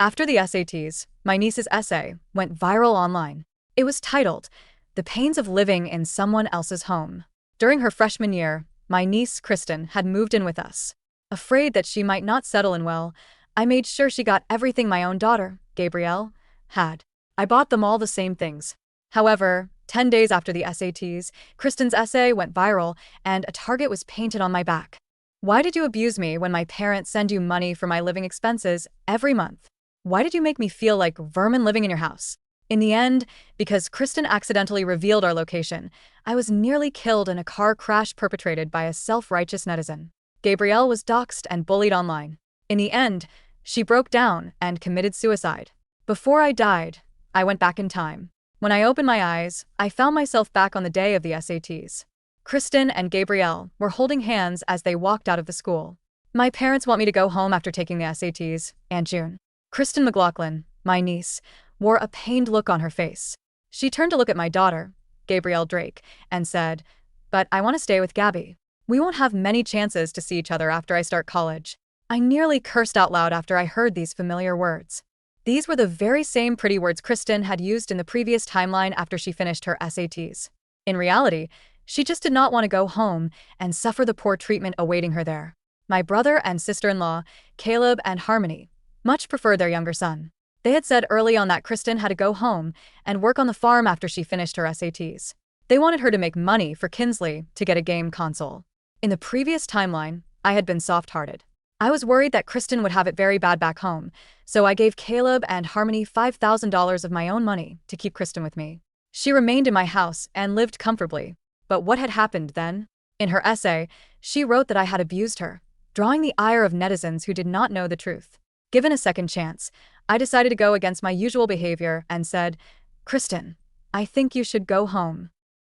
After the SATs, my niece's essay went viral online. It was titled, "The Pains of Living in Someone Else's Home." During her freshman year, my niece, Kristen, had moved in with us. Afraid that she might not settle in well, I made sure she got everything my own daughter, Gabrielle, had. I bought them all the same things. However, 10 days after the SATs, Kristen's essay went viral and a target was painted on my back. "Why did you abuse me when my parents send you money for my living expenses every month? Why did you make me feel like vermin living in your house?" In the end, because Kristen accidentally revealed our location, I was nearly killed in a car crash perpetrated by a self-righteous netizen. Gabrielle was doxxed and bullied online. In the end, she broke down and committed suicide. Before I died, I went back in time. When I opened my eyes, I found myself back on the day of the SATs. Kristen and Gabrielle were holding hands as they walked out of the school. "My parents want me to go home after taking the SATs, Aunt June." Kristen McLaughlin, my niece, wore a pained look on her face. She turned to look at my daughter, Gabrielle Drake, and said, "But I want to stay with Gabby. We won't have many chances to see each other after I start college." I nearly cursed out loud after I heard these familiar words. These were the very same pretty words Kristen had used in the previous timeline after she finished her SATs. In reality, she just did not want to go home and suffer the poor treatment awaiting her there. My brother and sister-in-law, Caleb and Harmony, much preferred their younger son. They had said early on that Kristen had to go home and work on the farm after she finished her SATs. They wanted her to make money for Kinsley to get a game console. In the previous timeline, I had been soft-hearted. I was worried that Kristen would have it very bad back home, so I gave Caleb and Harmony $5,000 of my own money to keep Kristen with me. She remained in my house and lived comfortably. But what had happened then? In her essay, she wrote that I had abused her, drawing the ire of netizens who did not know the truth. Given a second chance, I decided to go against my usual behavior and said, "Kristen, I think you should go home."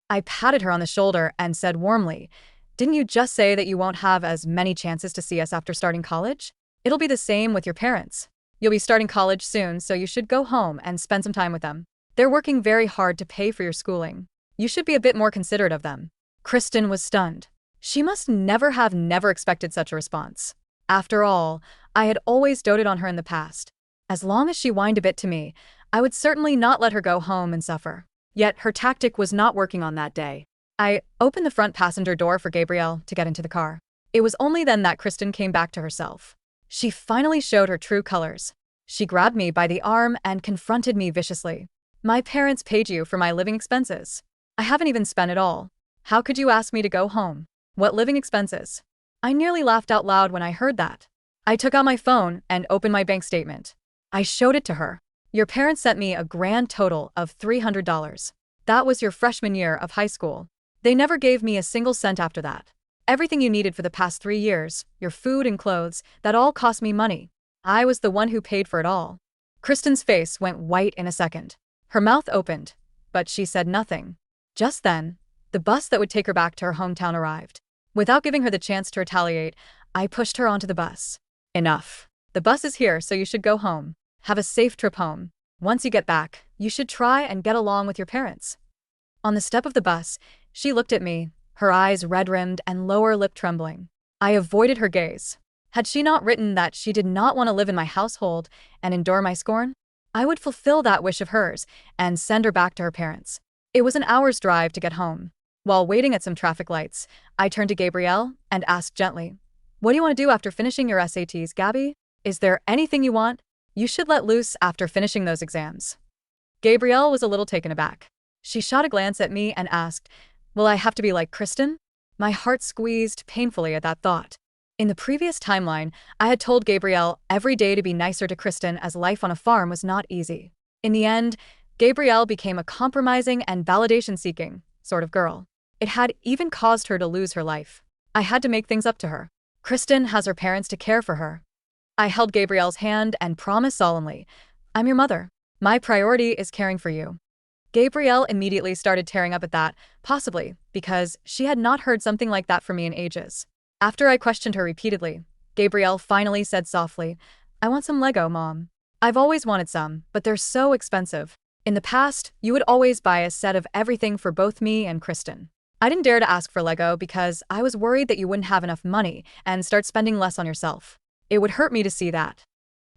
I patted her on the shoulder and said warmly, "Didn't you just say that you won't have as many chances to see us after starting college? It'll be the same with your parents. You'll be starting college soon, so you should go home and spend some time with them. They're working very hard to pay for your schooling. You should be a bit more considerate of them." Kristen was stunned. She must never expected such a response. After all, I had always doted on her in the past. As long as she whined a bit to me, I would certainly not let her go home and suffer. Yet her tactic was not working on that day. I opened the front passenger door for Gabrielle to get into the car. It was only then that Kristen came back to herself. She finally showed her true colors. She grabbed me by the arm and confronted me viciously. "My parents paid you for my living expenses. I haven't even spent it all. How could you ask me to go home? What living expenses?" I nearly laughed out loud when I heard that. I took out my phone and opened my bank statement. I showed it to her. "Your parents sent me a grand total of $300. That was your freshman year of high school. They never gave me a single cent after that. Everything you needed for the past 3 years, your food and clothes, that all cost me money. I was the one who paid for it all." Kristen's face went white in a second. Her mouth opened, but she said nothing. Just then, the bus that would take her back to her hometown arrived. Without giving her the chance to retaliate, I pushed her onto the bus. "Enough. The bus is here, so you should go home. Have a safe trip home. Once you get back, you should try and get along with your parents." On the step of the bus, she looked at me, her eyes red-rimmed and lower lip trembling. I avoided her gaze. Had she not written that she did not want to live in my household and endure my scorn? I would fulfill that wish of hers and send her back to her parents. It was an hour's drive to get home. While waiting at some traffic lights, I turned to Gabrielle and asked gently, "What do you want to do after finishing your SATs, Gabby? Is there anything you want? You should let loose after finishing those exams." Gabrielle was a little taken aback. She shot a glance at me and asked, "Will I have to be like Kristen?" My heart squeezed painfully at that thought. In the previous timeline, I had told Gabrielle every day to be nicer to Kristen as life on a farm was not easy. In the end, Gabrielle became a compromising and validation-seeking sort of girl. It had even caused her to lose her life. I had to make things up to her. Kristen has her parents to care for her. I held Gabrielle's hand and promised solemnly, "I'm your mother. My priority is caring for you." Gabrielle immediately started tearing up at that, possibly because she had not heard something like that from me in ages. After I questioned her repeatedly, Gabrielle finally said softly, "I want some Lego, Mom. I've always wanted some, but they're so expensive. In the past, you would always buy a set of everything for both me and Kristen. I didn't dare to ask for Lego because I was worried that you wouldn't have enough money and start spending less on yourself. It would hurt me to see that."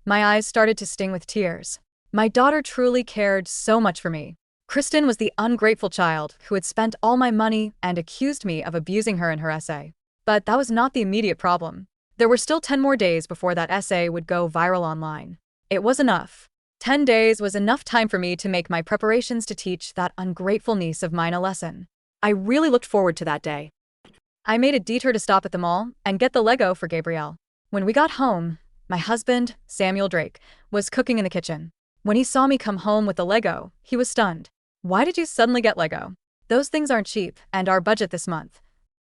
My eyes started to sting with tears. My daughter truly cared so much for me. Kristen was the ungrateful child who had spent all my money and accused me of abusing her in her essay. But that was not the immediate problem. There were still 10 more days before that essay would go viral online. It was enough. 10 days was enough time for me to make my preparations to teach that ungrateful niece of mine a lesson. I really looked forward to that day. I made a detour to stop at the mall and get the Lego for Gabrielle. When we got home, my husband, Samuel Drake, was cooking in the kitchen. When he saw me come home with the Lego, he was stunned. "Why did you suddenly get Lego? Those things aren't cheap, and our budget this month."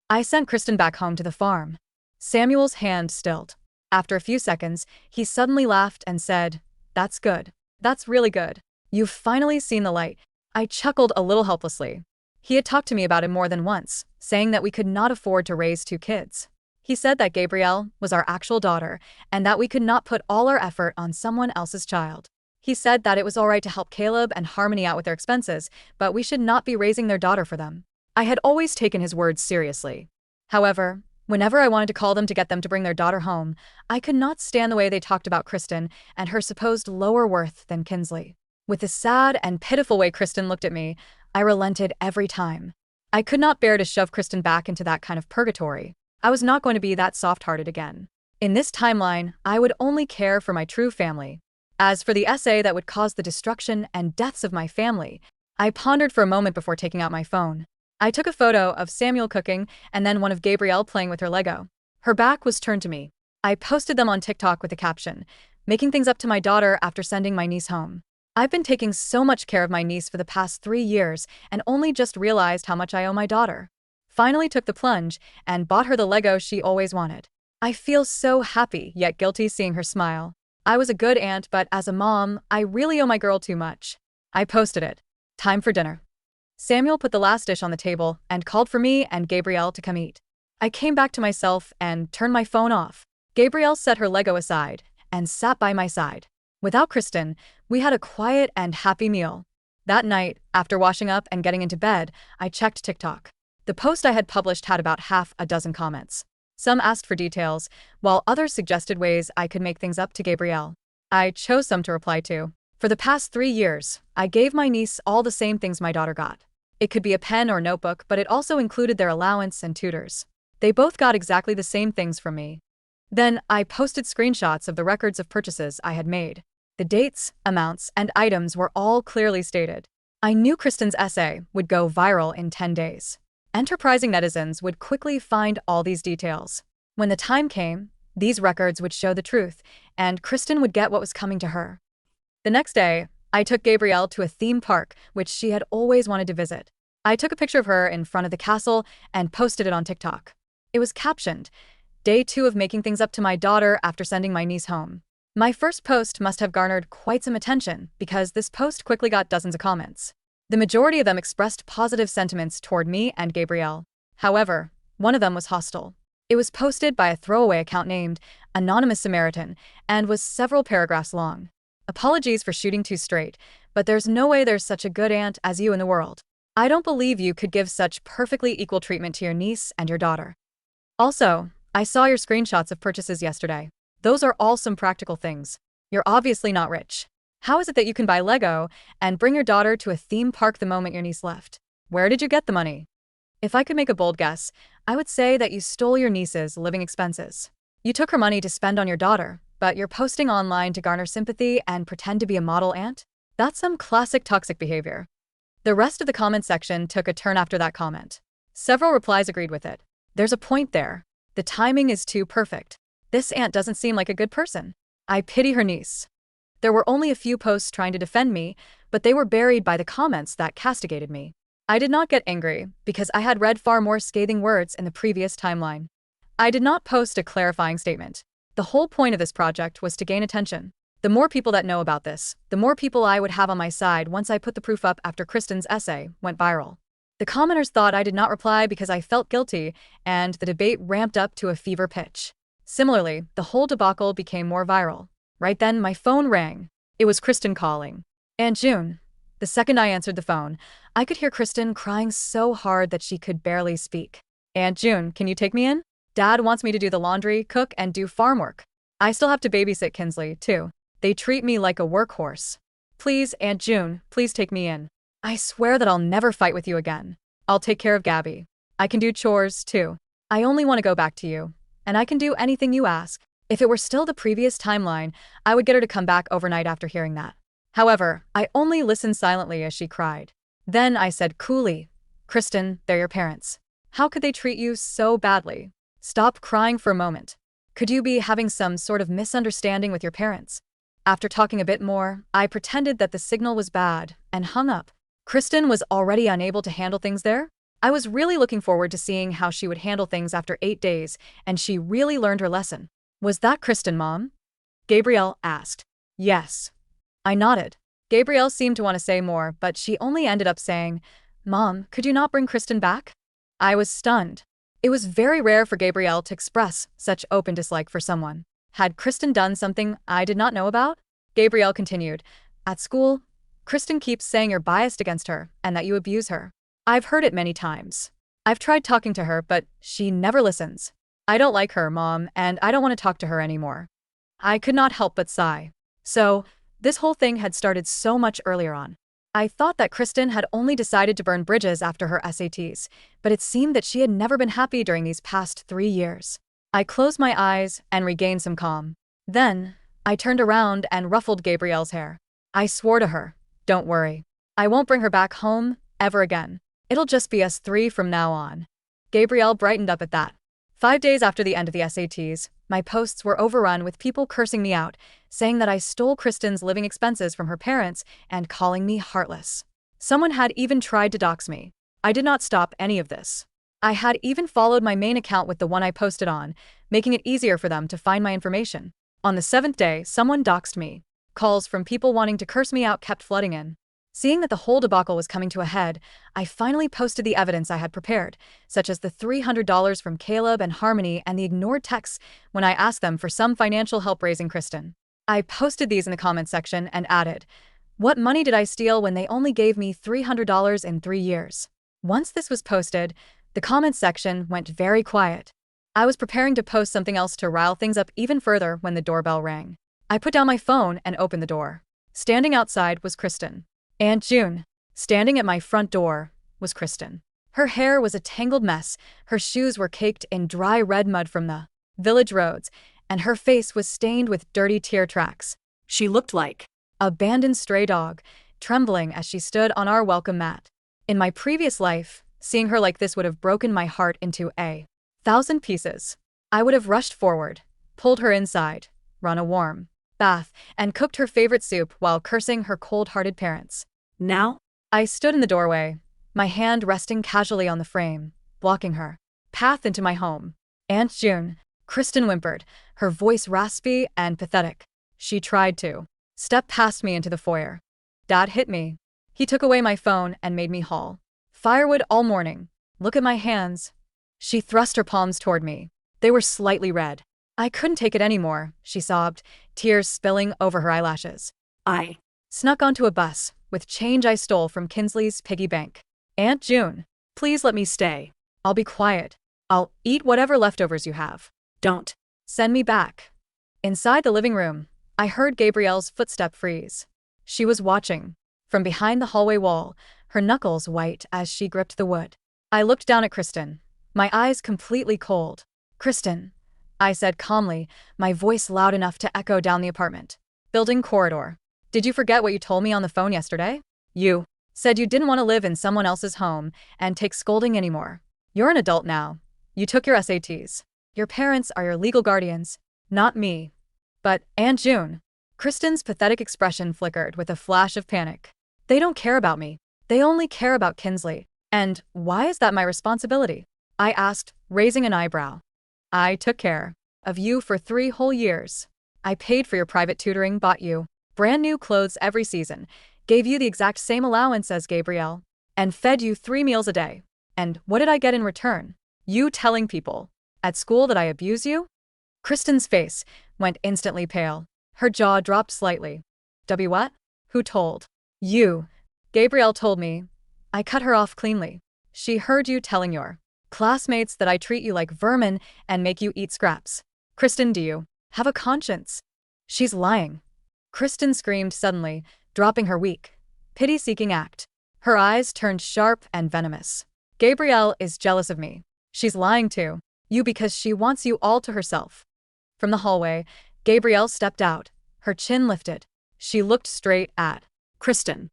I sent Kristen back home to the farm. Samuel's hand stilled. After a few seconds, he suddenly laughed and said, "That's good. That's really good. You've finally seen the light." I chuckled a little helplessly. He had talked to me about it more than once, saying that we could not afford to raise 2 kids. He said that Gabrielle was our actual daughter and that we could not put all our effort on someone else's child. He said that it was all right to help Caleb and Harmony out with their expenses, but we should not be raising their daughter for them. I had always taken his words seriously. However, whenever I wanted to call them to get them to bring their daughter home, I could not stand the way they talked about Kristen and her supposed lower worth than Kinsley. With the sad and pitiful way Kristen looked at me, I relented every time. I could not bear to shove Kristen back into that kind of purgatory. I was not going to be that soft-hearted again. In this timeline, I would only care for my true family. As for the essay that would cause the destruction and deaths of my family, I pondered for a moment before taking out my phone. I took a photo of Samuel cooking and then one of Gabrielle playing with her Lego. Her back was turned to me. I posted them on TikTok with the caption, "Making things up to my daughter after sending my niece home." I've been taking so much care of my niece for the past 3 years and only just realized how much I owe my daughter. Finally took the plunge and bought her the Lego she always wanted. I feel so happy yet guilty seeing her smile. I was a good aunt, but as a mom, I really owe my girl too much. I posted it. Time for dinner. Samuel put the last dish on the table and called for me and Gabrielle to come eat. I came back to myself and turned my phone off. Gabrielle set her Lego aside and sat by my side. Without Kristen, we had a quiet and happy meal. That night, after washing up and getting into bed, I checked TikTok. The post I had published had about half a dozen comments. Some asked for details, while others suggested ways I could make things up to Gabrielle. I chose some to reply to. For the past 3 years, I gave my niece all the same things my daughter got. It could be a pen or notebook, but it also included their allowance and tutors. They both got exactly the same things from me. Then I posted screenshots of the records of purchases I had made. The dates, amounts, and items were all clearly stated. I knew Kristen's essay would go viral in 10 days. Enterprising netizens would quickly find all these details. When the time came, these records would show the truth, and Kristen would get what was coming to her. The next day, I took Gabrielle to a theme park, which she had always wanted to visit. I took a picture of her in front of the castle and posted it on TikTok. It was captioned, "Day 2 of making things up to my daughter after sending my niece home." My first post must have garnered quite some attention because this post quickly got dozens of comments. The majority of them expressed positive sentiments toward me and Gabrielle. However, one of them was hostile. It was posted by a throwaway account named Anonymous Samaritan and was several paragraphs long. "Apologies for shooting too straight, but there's no way there's such a good aunt as you in the world. I don't believe you could give such perfectly equal treatment to your niece and your daughter. Also, I saw your screenshots of purchases yesterday. Those are all some practical things. You're obviously not rich. How is it that you can buy Lego and bring your daughter to a theme park the moment your niece left? Where did you get the money?" If I could make a bold guess, I would say that you stole your niece's living expenses. You took her money to spend on your daughter, but you're posting online to garner sympathy and pretend to be a model aunt? That's some classic toxic behavior. The rest of the comment section took a turn after that comment. Several replies agreed with it. "There's a point there. The timing is too perfect. This aunt doesn't seem like a good person. I pity her niece." There were only a few posts trying to defend me, but they were buried by the comments that castigated me. I did not get angry because I had read far more scathing words in the previous timeline. I did not post a clarifying statement. The whole point of this project was to gain attention. The more people that know about this, the more people I would have on my side once I put the proof up after Kristen's essay went viral. The commenters thought I did not reply because I felt guilty, and the debate ramped up to a fever pitch. Similarly, the whole debacle became more viral. Right then, my phone rang. It was Kristen calling. "Aunt June." The second I answered the phone, I could hear Kristen crying so hard that she could barely speak. "Aunt June, can you take me in? Dad wants me to do the laundry, cook, and do farm work. I still have to babysit Kinsley, too. They treat me like a workhorse. Please, Aunt June, please take me in. I swear that I'll never fight with you again. I'll take care of Gabby. I can do chores, too. I only want to go back to you. And I can do anything you ask. If it were still the previous timeline, I would get her to come back overnight after hearing that. However, I only listened silently as she cried. Then I said coolly, Kristen, they're your parents. How could they treat you so badly? Stop crying for a moment. Could you be having some sort of misunderstanding with your parents? After talking a bit more, I pretended that the signal was bad and hung up. Kristen was already unable to handle things there. I was really looking forward to seeing how she would handle things after 8 days, and she really learned her lesson. Was that Kristen, Mom? Gabrielle asked. Yes. I nodded. Gabrielle seemed to want to say more, but she only ended up saying, Mom, could you not bring Kristen back? I was stunned. It was very rare for Gabrielle to express such open dislike for someone. Had Kristen done something I did not know about? Gabrielle continued, At school, Kristen keeps saying you're biased against her and that you abuse her. I've heard it many times. I've tried talking to her, but she never listens. I don't like her, Mom, and I don't want to talk to her anymore. I could not help but sigh. So, this whole thing had started so much earlier on. I thought that Kristen had only decided to burn bridges after her SATs, but it seemed that she had never been happy during these past 3 years. I closed my eyes and regained some calm. Then, I turned around and ruffled Gabrielle's hair. I swore to her, don't worry. I won't bring her back home, ever again. It'll just be us 3 from now on. Gabrielle brightened up at that. 5 days after the end of the SATs, my posts were overrun with people cursing me out, saying that I stole Kristen's living expenses from her parents and calling me heartless. Someone had even tried to dox me. I did not stop any of this. I had even followed my main account with the one I posted on, making it easier for them to find my information. On the 7th day, someone doxed me. Calls from people wanting to curse me out kept flooding in. Seeing that the whole debacle was coming to a head, I finally posted the evidence I had prepared, such as the $300 from Caleb and Harmony and the ignored texts when I asked them for some financial help raising Kristen. I posted these in the comments section and added, What money did I steal when they only gave me $300 in 3 years? Once this was posted, the comments section went very quiet. I was preparing to post something else to rile things up even further when the doorbell rang. I put down my phone and opened the door. Standing outside was Kristen. Aunt June, standing at my front door, was Kristen. Her hair was a tangled mess, her shoes were caked in dry red mud from the village roads, and her face was stained with dirty tear tracks. She looked like an abandoned stray dog, trembling as she stood on our welcome mat. In my previous life, seeing her like this would have broken my heart into 1,000 pieces. I would have rushed forward, pulled her inside, run a warm bath, and cooked her favorite soup while cursing her cold-hearted parents. Now, I stood in the doorway, my hand resting casually on the frame, blocking her path into my home. Aunt June, Kristen whimpered, her voice raspy and pathetic. She tried to step past me into the foyer. Dad hit me. He took away my phone and made me haul firewood all morning. Look at my hands. She thrust her palms toward me. They were slightly red. I couldn't take it anymore, she sobbed, tears spilling over her eyelashes. I snuck onto a bus with change I stole from Kinsley's piggy bank. Aunt June, please let me stay. I'll be quiet. I'll eat whatever leftovers you have. Don't send me back. Inside the living room, I heard Gabrielle's footstep freeze. She was watching. From behind the hallway wall, her knuckles white as she gripped the wood. I looked down at Kristen, my eyes completely cold. Kristen, I said calmly, my voice loud enough to echo down the apartment. Building corridor. Did you forget what you told me on the phone yesterday? You said you didn't want to live in someone else's home and take scolding anymore. You're an adult now. You took your SATs. Your parents are your legal guardians, not me. But, Aunt June. Kristen's pathetic expression flickered with a flash of panic. They don't care about me. They only care about Kinsley. And why is that my responsibility? I asked, raising an eyebrow. I took care of you for 3 whole years. I paid for your private tutoring, bought you brand new clothes every season, gave you the exact same allowance as Gabrielle, and fed you 3 meals a day. And what did I get in return? You telling people at school that I abuse you? Kristen's face went instantly pale. Her jaw dropped slightly. What? Who told? You. Gabrielle told me. I cut her off cleanly. She heard you telling your classmates that I treat you like vermin and make you eat scraps. Kristen, do you have a conscience? She's lying. Kristen screamed suddenly, dropping her weak, pity-seeking act. Her eyes turned sharp and venomous. Gabrielle is jealous of me. She's lying to you because she wants you all to herself. From the hallway, Gabrielle stepped out, her chin lifted. She looked straight at Kristen.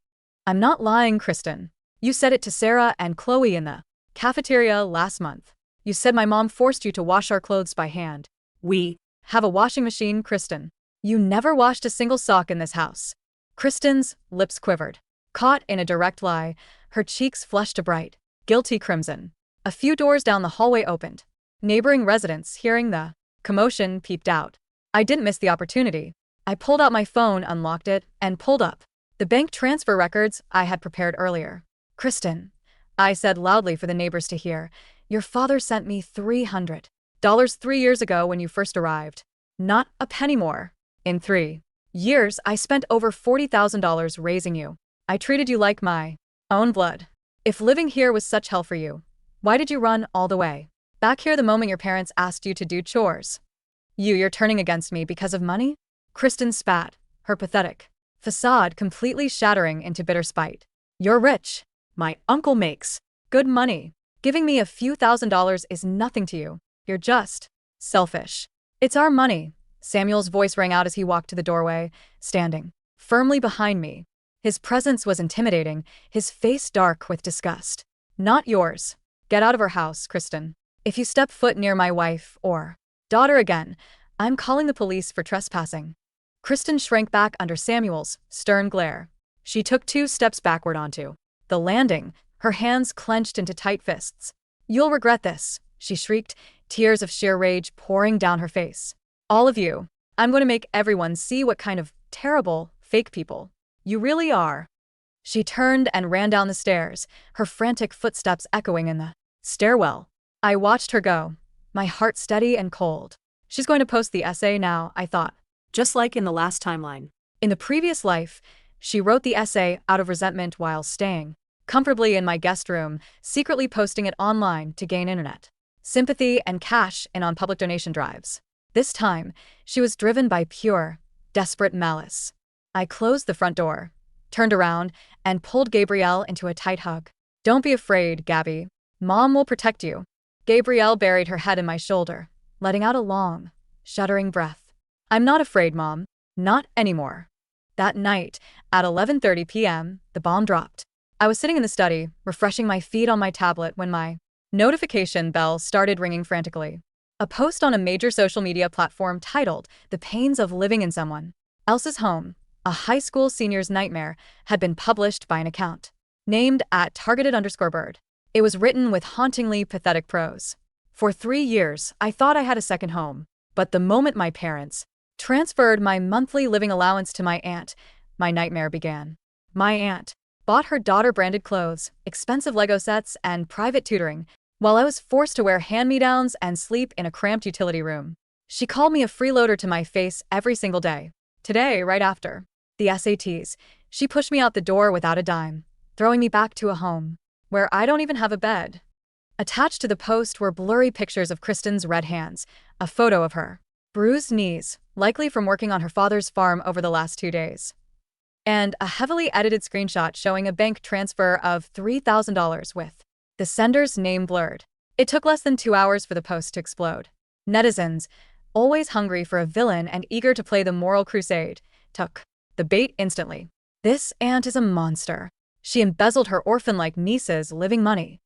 I'm not lying, Kristen. You said it to Sarah and Chloe in the cafeteria last month. You said my mom forced you to wash our clothes by hand. We have a washing machine, Kristen. You never washed a single sock in this house. Kristen's lips quivered. Caught in a direct lie, her cheeks flushed a bright, guilty crimson. A few doors down the hallway opened. Neighboring residents, hearing the commotion, peeped out. I didn't miss the opportunity. I pulled out my phone, unlocked it, and pulled up the bank transfer records I had prepared earlier. Kristen, I said loudly for the neighbors to hear, your father sent me $300 3 years ago when you first arrived. Not a penny more. In 3 years, I spent over $40,000 raising you. I treated you like my own blood. If living here was such hell for you, why did you run all the way back here the moment your parents asked you to do chores? You're turning against me because of money? Kristen spat, her pathetic facade completely shattering into bitter spite. You're rich. My uncle makes good money. Giving me a few $1,000s is nothing to you. You're just selfish. It's our money. Samuel's voice rang out as he walked to the doorway, standing firmly behind me. His presence was intimidating, his face dark with disgust. Not yours. Get out of our house, Kristen. If you step foot near my wife or daughter again, I'm calling the police for trespassing. Kristen shrank back under Samuel's stern glare. She took 2 steps backward onto the landing, her hands clenched into tight fists. You'll regret this, she shrieked, tears of sheer rage pouring down her face. All of you. I'm going to make everyone see what kind of terrible, fake people you really are. She turned and ran down the stairs, her frantic footsteps echoing in the stairwell. I watched her go, my heart steady and cold. She's going to post the essay now, I thought. Just like in the last timeline. In the previous life, she wrote the essay out of resentment while staying comfortably in my guest room, secretly posting it online to gain internet sympathy and cash in on public donation drives. This time, she was driven by pure, desperate malice. I closed the front door, turned around, and pulled Gabrielle into a tight hug. Don't be afraid, Gabby. Mom will protect you. Gabrielle buried her head in my shoulder, letting out a long, shuddering breath. I'm not afraid, Mom. Not anymore. That night, at 11:30 p.m., the bomb dropped. I was sitting in the study, refreshing my feed on my tablet when my notification bell started ringing frantically. A post on a major social media platform titled, "The Pains of Living in Someone Else's Home, a High School Senior's Nightmare," had been published by an account named @targeted_bird. It was written with hauntingly pathetic prose. For 3 years, I thought I had a second home, but the moment my parents transferred my monthly living allowance to my aunt, my nightmare began. My aunt bought her daughter branded clothes, expensive Lego sets, and private tutoring, while I was forced to wear hand-me-downs and sleep in a cramped utility room. She called me a freeloader to my face every single day. Today, right after the SATs, she pushed me out the door without a dime, throwing me back to a home where I don't even have a bed. Attached to the post were blurry pictures of Kristen's red hands, a photo of her bruised knees, likely from working on her father's farm over the last 2 days, and a heavily edited screenshot showing a bank transfer of $3,000 with the sender's name blurred. It took less than 2 hours for the post to explode. Netizens, always hungry for a villain and eager to play the moral crusade, took the bait instantly. This aunt is a monster. She embezzled her orphan-like niece's living money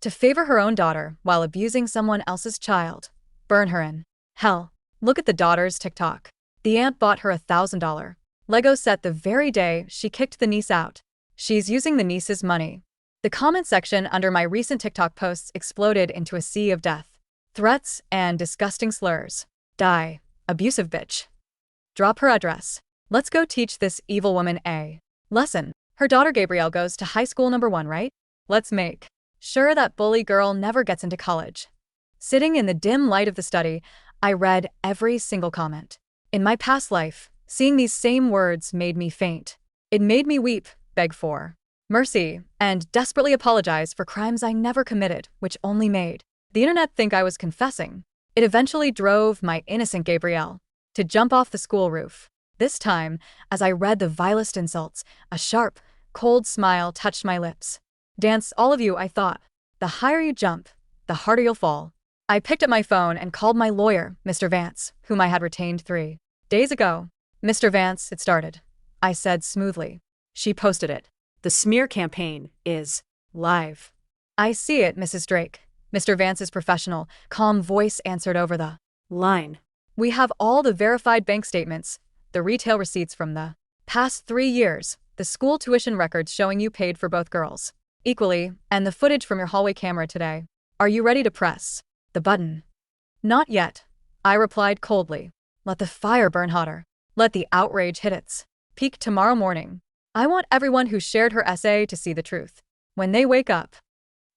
to favor her own daughter while abusing someone else's child. Burn her in hell. Look at the daughter's TikTok. The aunt bought her a $1,000 Lego set the very day she kicked the niece out. She's using the niece's money. The comment section under my recent TikTok posts exploded into a sea of death, threats, and disgusting slurs. Die, abusive bitch. Drop her address. Let's go teach this evil woman a lesson. Her daughter Gabrielle goes to high school number 1, right? Let's make sure that bully girl never gets into college. Sitting in the dim light of the study, I read every single comment. In my past life, seeing these same words made me faint. It made me weep, beg for mercy, and desperately apologize for crimes I never committed, which only made the internet think I was confessing. It eventually drove my innocent Gabrielle to jump off the school roof. This time, as I read the vilest insults, a sharp, cold smile touched my lips. Dance, all of you, I thought. The higher you jump, the harder you'll fall. I picked up my phone and called my lawyer, Mr. Vance, whom I had retained 3 days ago. Mr. Vance, it started, I said smoothly. She posted it. The smear campaign is live. I see it, Mrs. Drake. Mr. Vance's professional, calm voice answered over the line. We have all the verified bank statements, the retail receipts from the past 3 years, the school tuition records showing you paid for both girls equally, and the footage from your hallway camera today. Are you ready to press the button? Not yet, I replied coldly. Let the fire burn hotter. Let the outrage hit its peak tomorrow morning. I want everyone who shared her essay to see the truth. When they wake up.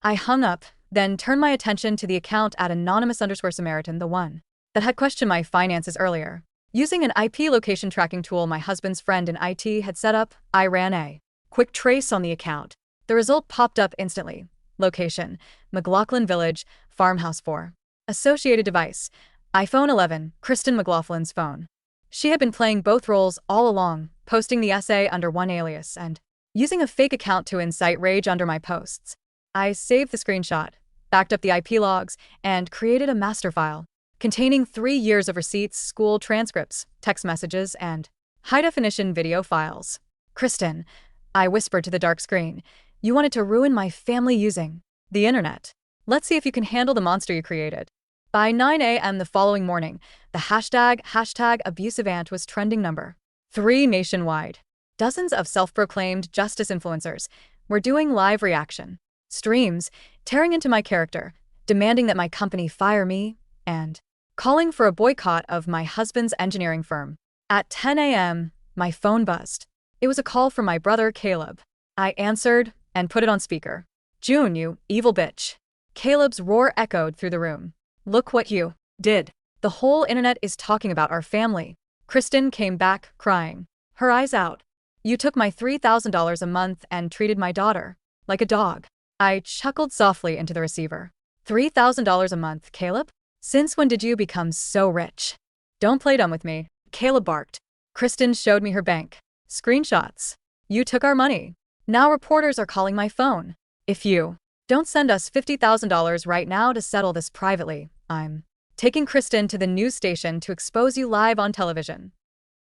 I hung up, then turned my attention to the account at anonymous_Samaritan, the one that had questioned my finances earlier. Using an IP location tracking tool my husband's friend in IT had set up, I ran a quick trace on the account. The result popped up instantly. Location: McLaughlin Village, Farmhouse 4. Associated device: iPhone 11, Kristen McLaughlin's phone. She had been playing both roles all along, posting the essay under one alias and using a fake account to incite rage under my posts. I saved the screenshot, backed up the IP logs, and created a master file containing 3 years of receipts, school transcripts, text messages, and high-definition video files. Kristen, I whispered to the dark screen, you wanted to ruin my family using the internet. Let's see if you can handle the monster you created. By 9 a.m. the following morning, the hashtag #abusiveaunt was trending number 3 nationwide. Dozens of self-proclaimed justice influencers were doing live reaction streams, tearing into my character, demanding that my company fire me, and calling for a boycott of my husband's engineering firm. At 10 a.m., my phone buzzed. It was a call from my brother, Caleb. I answered and put it on speaker. June, you evil bitch. Caleb's roar echoed through the room. Look what you did. The whole internet is talking about our family. Kristen came back, crying, her eyes out. You took my $3,000 a month and treated my daughter like a dog. I chuckled softly into the receiver. $3,000 a month, Caleb? Since when did you become so rich? Don't play dumb with me, Caleb barked. Kristen showed me her bank screenshots. You took our money. Now reporters are calling my phone. If you don't send us $50,000 right now to settle this privately, I'm taking Kristen to the news station to expose you live on television.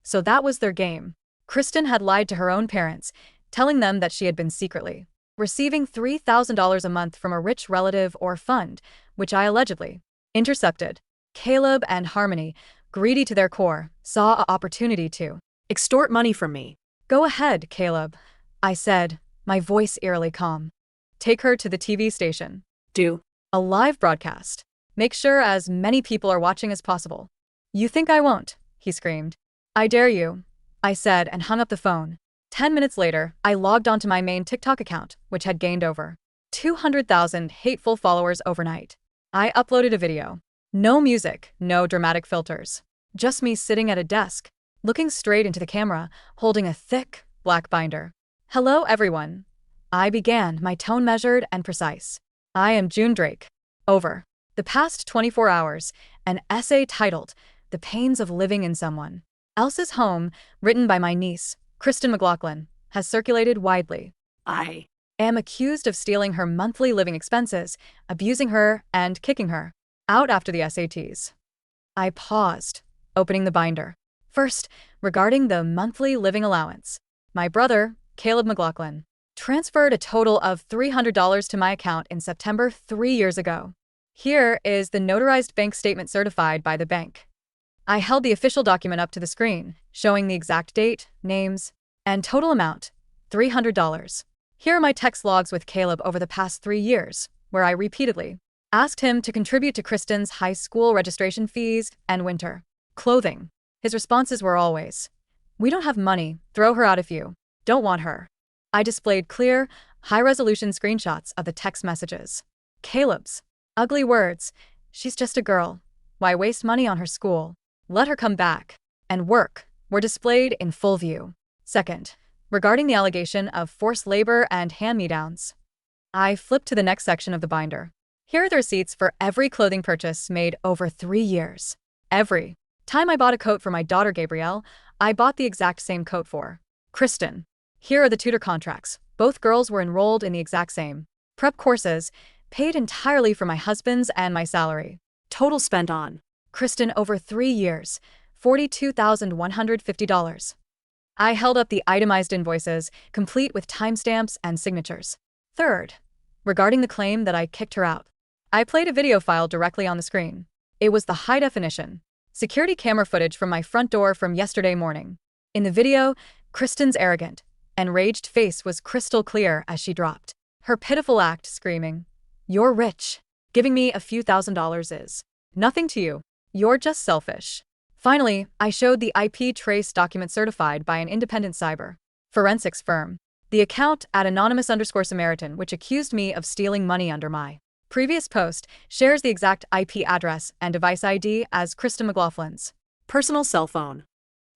So that was their game. Kristen had lied to her own parents, telling them that she had been secretly receiving $3,000 a month from a rich relative or fund, which I allegedly intercepted. Caleb and Harmony, greedy to their core, saw an opportunity to extort money from me. Go ahead, Caleb, I said, my voice eerily calm. Take her to the TV station. Do a live broadcast. Make sure as many people are watching as possible. You think I won't? He screamed. I dare you, I said and hung up the phone. 10 minutes later, I logged onto my main TikTok account, which had gained over 200,000 hateful followers overnight. I uploaded a video. No music, no dramatic filters. Just me sitting at a desk, looking straight into the camera, holding a thick, black binder. Hello, everyone. I began, my tone measured and precise. I am June Drake. Over the past 24 hours, an essay titled, The Pains of Living in Someone Else's Home, written by my niece, Kristen McLaughlin, has circulated widely. I am accused of stealing her monthly living expenses, abusing her, and kicking her out after the SATs. I paused, opening the binder. First, regarding the monthly living allowance. My brother, Caleb McLaughlin, transferred a total of $300 to my account in September 3 years ago. Here is the notarized bank statement certified by the bank. I held the official document up to the screen, showing the exact date, names, and total amount, $300. Here are my text logs with Caleb over the past 3 years, where I repeatedly asked him to contribute to Kristen's high school registration fees and winter clothing. His responses were always, we don't have money, throw her out if you don't want her. I displayed clear, high-resolution screenshots of the text messages. Caleb's ugly words, she's just a girl. Why waste money on her school? Let her come back and work, were displayed in full view. Second, regarding the allegation of forced labor and hand-me-downs. I flipped to the next section of the binder. Here are the receipts for every clothing purchase made over 3 years. Every time I bought a coat for my daughter Gabrielle, I bought the exact same coat for Kristen. Here are the tutor contracts. Both girls were enrolled in the exact same prep courses, paid entirely for my husband's and my salary. Total spent on Kristen over 3 years, $42,150. I held up the itemized invoices, complete with timestamps and signatures. Third, regarding the claim that I kicked her out, I played a video file directly on the screen. It was the high definition security camera footage from my front door from yesterday morning. In the video, Kristen's arrogant, enraged face was crystal clear as she dropped her pitiful act, screaming, "You're rich. Giving me a few $1,000s is nothing to you. You're just selfish." Finally, I showed the IP trace document certified by an independent cyber forensics firm. The account at anonymous_Samaritan, which accused me of stealing money under my previous post, shares the exact IP address and device ID as Kristen McLaughlin's personal cell phone.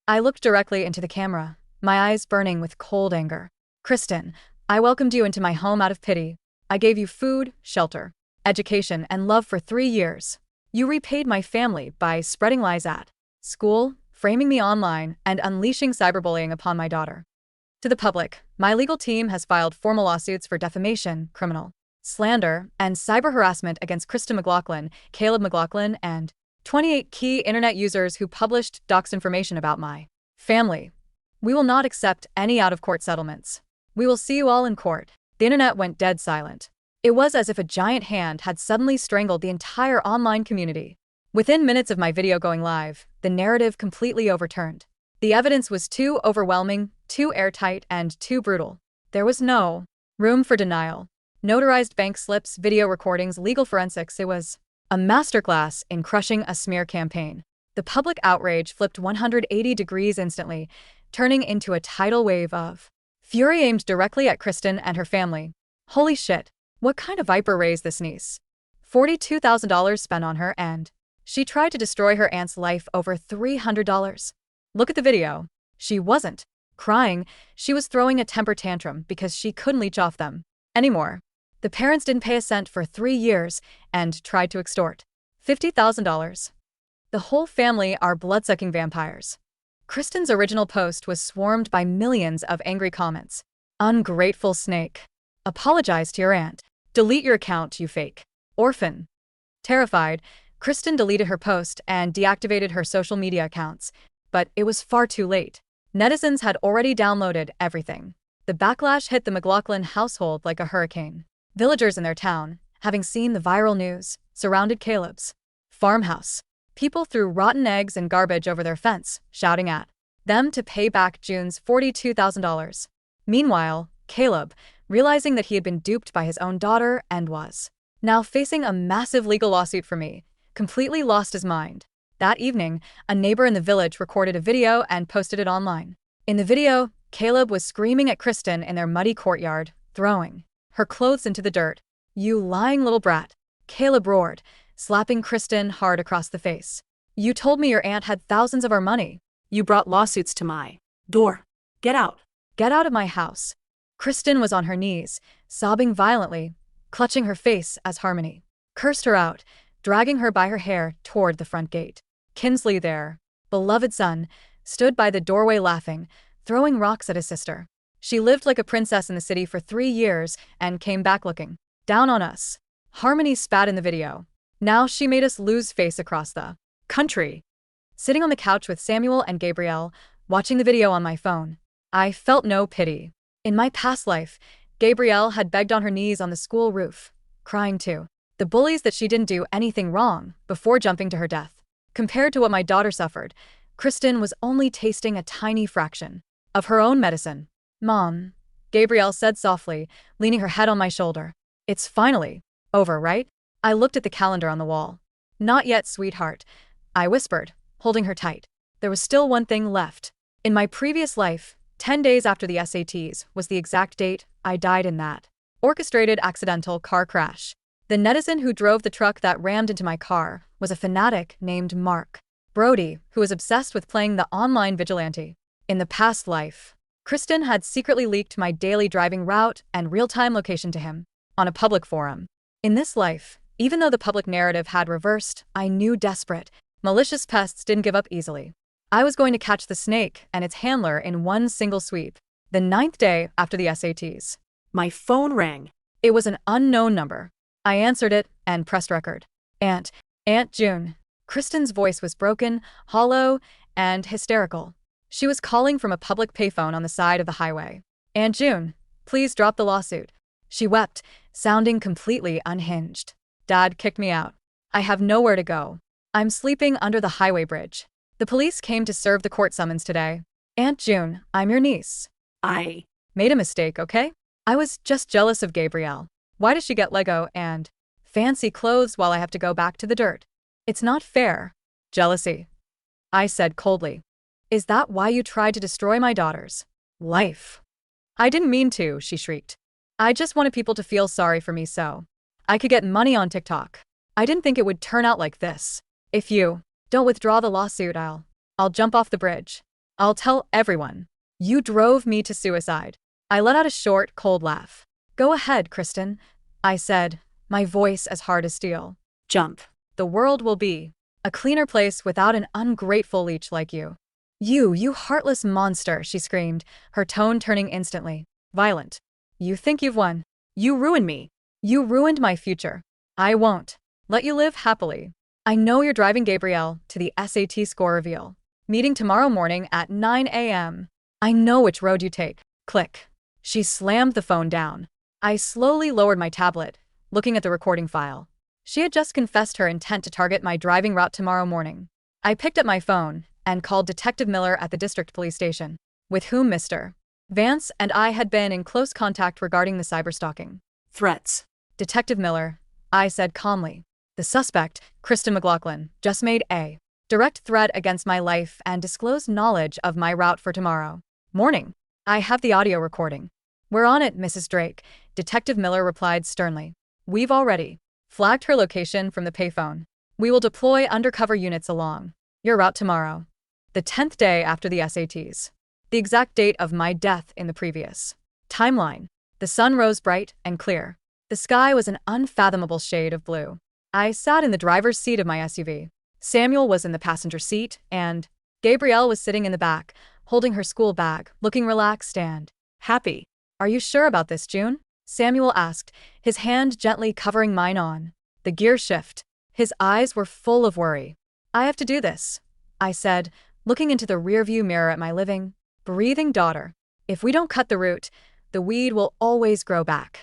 I looked directly into the camera, my eyes burning with cold anger. "Kristen, I welcomed you into my home out of pity. I gave you food, shelter, education, and love for 3 years. You repaid my family by spreading lies at school, framing me online, and unleashing cyberbullying upon my daughter. To the public, my legal team has filed formal lawsuits for defamation, criminal slander, and cyber harassment against Kristen McLaughlin, Caleb McLaughlin, and 28 key internet users who published doxed information about my family. We will not accept any out-of-court settlements. We will see you all in court." The internet went dead silent. It was as if a giant hand had suddenly strangled the entire online community. Within minutes of my video going live, the narrative completely overturned. The evidence was too overwhelming, too airtight, and too brutal. There was no room for denial. Notarized bank slips, video recordings, legal forensics. It was a masterclass in crushing a smear campaign. The public outrage flipped 180 degrees instantly, turning into a tidal wave of fury aimed directly at Kristen and her family. Holy shit, what kind of viper raised this niece? $42,000 spent on her, and she tried to destroy her aunt's life over $300. Look at the video. She wasn't crying, she was throwing a temper tantrum because she couldn't leech off them anymore. The parents didn't pay a cent for 3 years and tried to extort $50,000. The whole family are blood-sucking vampires. Kristen's original post was swarmed by millions of angry comments. "Ungrateful snake. Apologize to your aunt. Delete your account, you fake orphan." Terrified, Kristen deleted her post and deactivated her social media accounts, but it was far too late. Netizens had already downloaded everything. The backlash hit the McLaughlin household like a hurricane. Villagers in their town, having seen the viral news, surrounded Caleb's farmhouse. People threw rotten eggs and garbage over their fence, shouting at them to pay back June's $42,000. Meanwhile, Caleb, realizing that he had been duped by his own daughter and was now facing a massive legal lawsuit for me, completely lost his mind. That evening, a neighbor in the village recorded a video and posted it online. In the video, Caleb was screaming at Kristen in their muddy courtyard, throwing her clothes into the dirt. "You lying little brat," Caleb roared, slapping Kristen hard across the face. "You told me your aunt had thousands of our money. You brought lawsuits to my door. Get out. Get out of my house." Kristen was on her knees, sobbing violently, clutching her face as Harmony cursed her out, dragging her by her hair toward the front gate. Kinsley, their beloved son, stood by the doorway laughing, throwing rocks at his sister. She lived like a princess in the city for 3 years and came back looking down on us. Harmony spat in the video. Now she made us lose face across the country. Sitting on the couch with Samuel and Gabrielle, watching the video on my phone, I felt no pity. In my past life, Gabrielle had begged on her knees on the school roof, crying to the bullies that she didn't do anything wrong before jumping to her death. Compared to what my daughter suffered, Kristen was only tasting a tiny fraction of her own medicine. "Mom," Gabrielle said softly, leaning her head on my shoulder. "It's finally over, right?" I looked at the calendar on the wall. "Not yet, sweetheart," I whispered, holding her tight. There was still one thing left. In my previous life, 10 days after the SATs was the exact date I died in that orchestrated accidental car crash. The netizen who drove the truck that rammed into my car was a fanatic named Mark Brody, who was obsessed with playing the online vigilante. In the past life, Kristen had secretly leaked my daily driving route and real-time location to him on a public forum. In this life, even though the public narrative had reversed, I knew desperate, malicious pests didn't give up easily. I was going to catch the snake and its handler in one single sweep. The 9th day after the SATs. My phone rang. It was an unknown number. I answered it and pressed record. Aunt June. Kristen's voice was broken, hollow, and hysterical. She was calling from a public payphone on the side of the highway. Aunt June, please drop the lawsuit. She wept, sounding completely unhinged. Dad kicked me out. I have nowhere to go. I'm sleeping under the highway bridge. The police came to serve the court summons today. Aunt June, I'm your niece. I Made a mistake, okay? I was just jealous of Gabrielle. Why does she get Lego and fancy clothes while I have to go back to the dirt? It's not fair. Jealousy. I said coldly. Is that why you tried to destroy my daughter's life? I didn't mean to, she shrieked. I just wanted people to feel sorry for me so I could get money on TikTok. I didn't think it would turn out like this. If you don't withdraw the lawsuit, I'll jump off the bridge. I'll tell everyone. You drove me to suicide. I let out a short, cold laugh. Go ahead, Kristen, I said, my voice as hard as steel. jump. The world will be a cleaner place without an ungrateful leech like you. You heartless monster, she screamed, her tone turning instantly violent. You think you've won. You ruined me. You ruined my future. I won't let you live happily. I know you're driving Gabrielle to the SAT score reveal. Meeting tomorrow morning at 9 a.m. I know which road you take. Click. She slammed the phone down. I slowly lowered my tablet, looking at the recording file. She had just confessed her intent to target my driving route tomorrow morning. I picked up my phone and called Detective Miller at the district police station, with whom Mr. Vance and I had been in close contact regarding the cyberstalking. Threats. Detective Miller, I said calmly. The suspect, Kristen McLaughlin, just made a direct threat against my life and disclosed knowledge of my route for tomorrow morning. I have the audio recording. We're on it, Mrs. Drake, Detective Miller replied sternly. We've already flagged her location from the payphone. We will deploy undercover units along your route tomorrow, the 10th day after the SATs. The exact date of my death in the previous timeline. The sun rose bright and clear. The sky was an unfathomable shade of blue. I sat in the driver's seat of my SUV. Samuel was in the passenger seat, and Gabrielle was sitting in the back, holding her school bag, looking relaxed and happy. Are you sure about this, June? Samuel asked, his hand gently covering mine on the gear shift. His eyes were full of worry. I have to do this, I said, looking into the rearview mirror at my living, breathing daughter. If we don't cut the root, the weed will always grow back.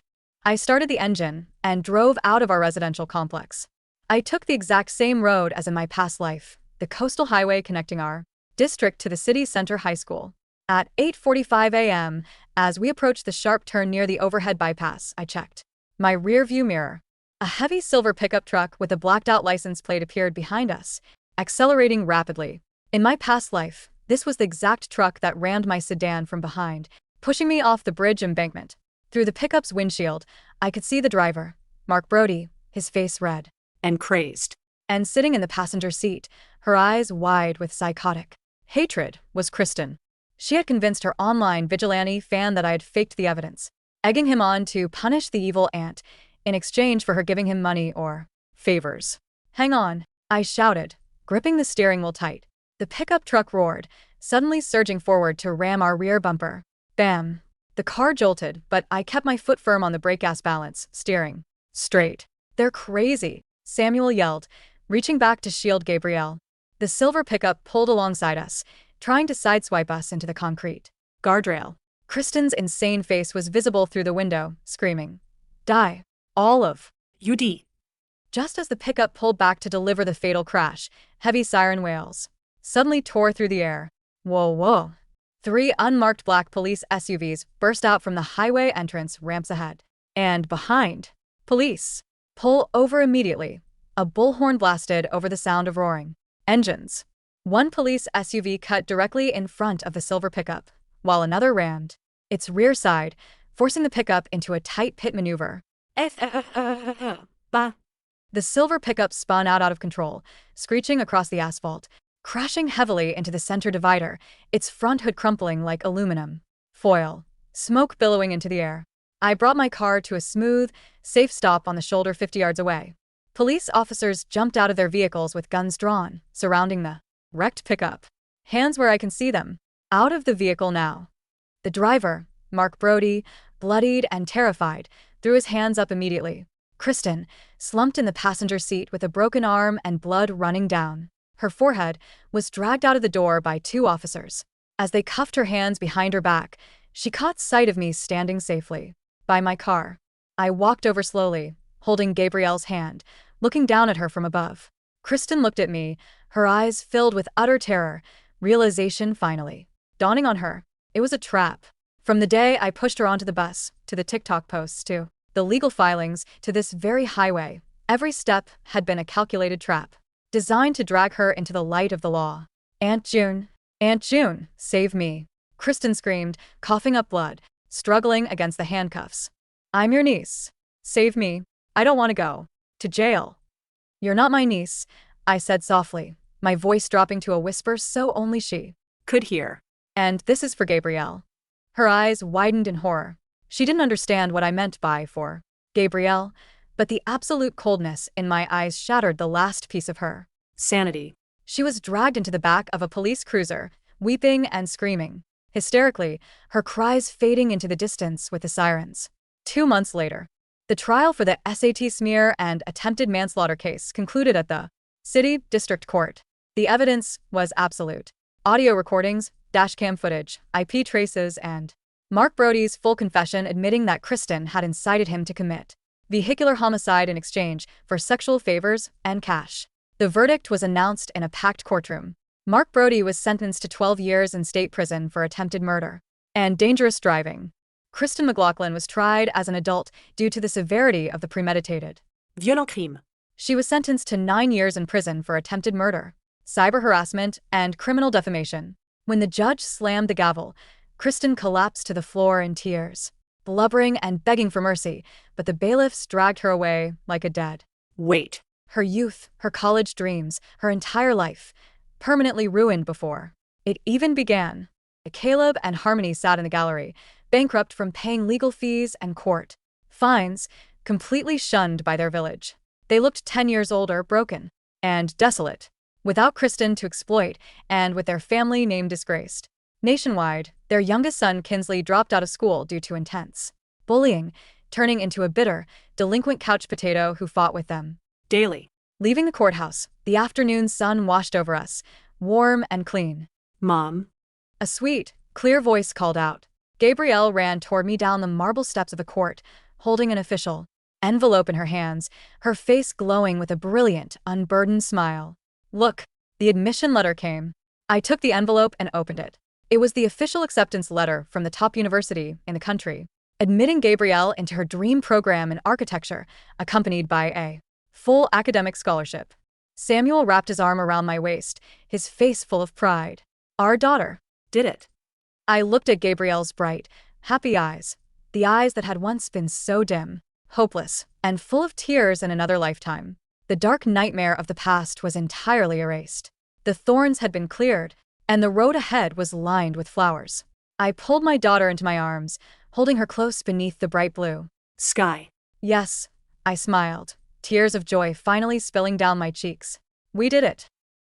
I started the engine and drove out of our residential complex. I took the exact same road as in my past life, the coastal highway connecting our district to the city center high school. At 8:45 a.m., as we approached the sharp turn near the overhead bypass, I checked my rear-view mirror. A heavy silver pickup truck with a blacked-out license plate appeared behind us, accelerating rapidly. In my past life, this was the exact truck that rammed my sedan from behind, pushing me off the bridge embankment. Through the pickup's windshield, I could see the driver, Mark Brody, his face red And crazed. and sitting in the passenger seat, her eyes wide with psychotic hatred, was Kristen. She had convinced her online vigilante fan that I had faked the evidence, egging him on to punish the evil aunt in exchange for her giving him money or favors. Hang on, I shouted, gripping the steering wheel tight. The pickup truck roared, suddenly surging forward to ram our rear bumper. Bam! The car jolted, but I kept my foot firm on the brake-gas balance, steering straight. They're crazy, Samuel yelled, reaching back to shield Gabrielle. The silver pickup pulled alongside us, trying to sideswipe us into the concrete guardrail. Kristen's insane face was visible through the window, screaming, Die! All of UD. Just as the pickup pulled back to deliver the fatal crash, heavy siren wails suddenly tore through the air. Whoa. 3 unmarked black police SUVs burst out from the highway entrance ramps ahead. And behind. Police. Pull over immediately. A bullhorn blasted over the sound of roaring engines. One police SUV cut directly in front of the silver pickup, while another rammed its rear side, forcing the pickup into a tight pit maneuver. Bah. The silver pickup spun out of control, screeching across the asphalt, crashing heavily into the center divider, its front hood crumpling like aluminum foil, smoke billowing into the air. I brought my car to a smooth, safe stop on the shoulder 50 yards away. Police officers jumped out of their vehicles with guns drawn, surrounding the wrecked pickup. Hands where I can see them. Out of the vehicle now. The driver, Mark Brody, bloodied and terrified, threw his hands up immediately. Kristen, slumped in the passenger seat with a broken arm and blood running down. Her forehead was dragged out of the door by 2 officers. As they cuffed her hands behind her back, she caught sight of me standing safely by my car. I walked over slowly, holding Gabrielle's hand, looking down at her from above. Kristen looked at me, her eyes filled with utter terror, realization finally dawning on her. It was a trap. From the day I pushed her onto the bus, to the TikTok posts, to the legal filings, to this very highway, every step had been a calculated trap, designed to drag her into the light of the law. Aunt June, save me. Kristen screamed, coughing up blood, struggling against the handcuffs. I'm your niece. Save me. I don't want to go to jail. You're not my niece, I said softly, my voice dropping to a whisper so only she Could hear. And this is for Gabrielle. Her eyes widened in horror. She didn't understand what I meant by for Gabrielle, but the absolute coldness in my eyes shattered the last piece of her Sanity. She was dragged into the back of a police cruiser, weeping and screaming. Hysterically, her cries fading into the distance with the sirens. 2 months later, the trial for the SAT smear and attempted manslaughter case concluded at the City District Court. The evidence was absolute. Audio recordings, dashcam footage, IP traces, and Mark Brody's full confession admitting that Kristen had incited him to commit vehicular homicide in exchange for sexual favors and cash. The verdict was announced in a packed courtroom. Mark Brody was sentenced to 12 years in state prison for attempted murder and dangerous driving. Kristen McLaughlin was tried as an adult due to the severity of the premeditated Violent crime. She was sentenced to 9 years in prison for attempted murder, cyber harassment, and criminal defamation. When the judge slammed the gavel, Kristen collapsed to the floor in tears, blubbering and begging for mercy, but the bailiffs dragged her away like a dead. Wait. Her youth, her college dreams, her entire life, permanently ruined before it even began. Caleb and Harmony sat in the gallery, bankrupt from paying legal fees and court fines, completely shunned by their village. They looked 10 years older, broken and desolate, without Kristen to exploit and with their family name disgraced. Nationwide, their youngest son Kinsley dropped out of school due to intense bullying, turning into a bitter, delinquent couch potato who fought with them daily. Leaving the courthouse, the afternoon sun washed over us, warm and clean. Mom. A sweet, clear voice called out. Gabrielle ran toward me down the marble steps of the court, holding an official envelope in her hands, her face glowing with a brilliant, unburdened smile. Look, the admission letter came. I took the envelope and opened it. It was the official acceptance letter from the top university in the country, admitting Gabrielle into her dream program in architecture, accompanied by a full academic scholarship. Samuel wrapped his arm around my waist, his face full of pride. Our daughter Did it. I looked at Gabrielle's bright, happy eyes, the eyes that had once been so dim, hopeless, and full of tears in another lifetime. The dark nightmare of the past was entirely erased. The thorns had been cleared, and the road ahead was lined with flowers. I pulled my daughter into my arms, holding her close beneath the bright blue sky. Yes, I smiled, tears of joy finally spilling down my cheeks. We did it.